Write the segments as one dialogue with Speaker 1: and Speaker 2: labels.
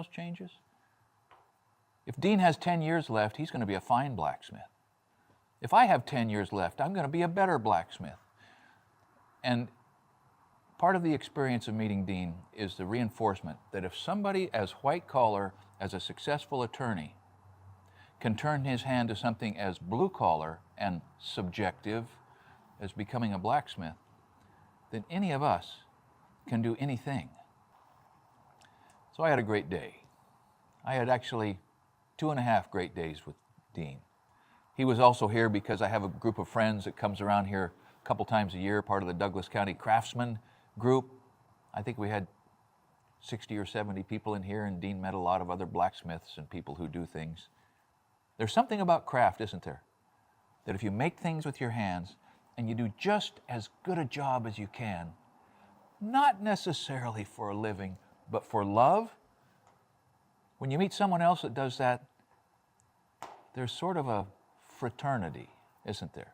Speaker 1: those changes? If Dean has 10 years left, he's going to be a fine blacksmith. If I have 10 years left, I'm going to be a better blacksmith. And part of the experience of meeting Dean is the reinforcement that if somebody as white collar as a successful attorney can turn his hand to something as blue collar and subjective as becoming a blacksmith, then any of us can do anything. So I had a great day. I had actually 2.5 great days with Dean. He was also here because I have a group of friends that comes around here a couple times a year, part of the Douglas County Craftsman group. I think we had 60 or 70 people in here, and Dean met a lot of other blacksmiths and people who do things. There's something about craft, isn't there? That if you make things with your hands and you do just as good a job as you can, not necessarily for a living, but for love, when you meet someone else that does that, there's sort of a fraternity, isn't there?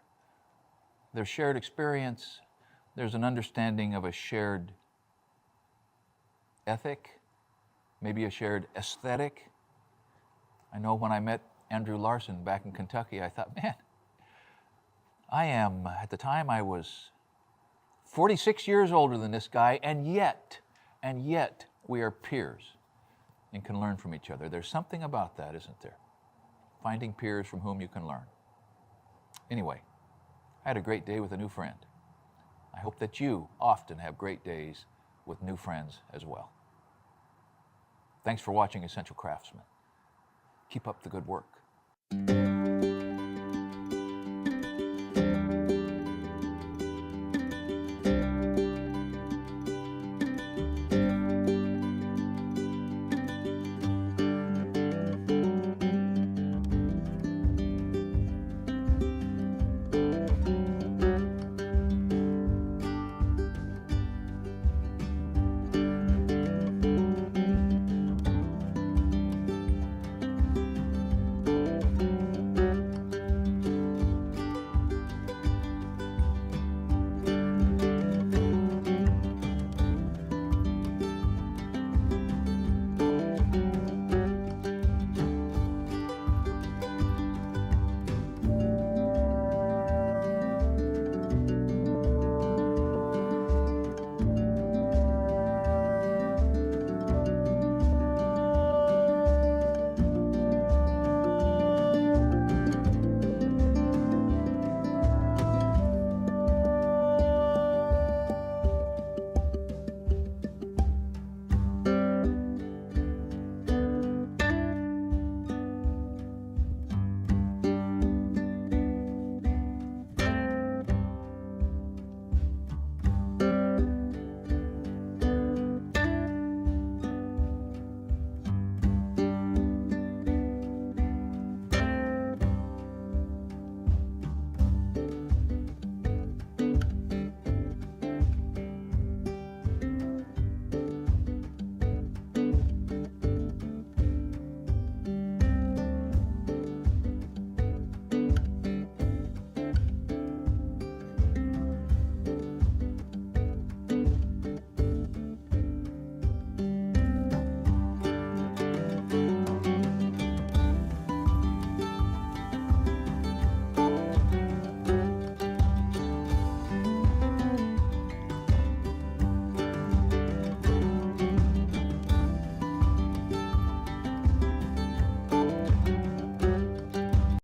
Speaker 1: There's shared experience, there's an understanding of a shared ethic, maybe a shared aesthetic. I know when I met Andrew Larson back in Kentucky, I thought, man, at the time I was 46 years older than this guy, and yet we are peers and can learn from each other. There's something about that, isn't there? Finding peers from whom you can learn. Anyway, I had a great day with a new friend. I hope that you often have great days with new friends as well. Thanks for watching Essential Craftsman. Keep up the good work.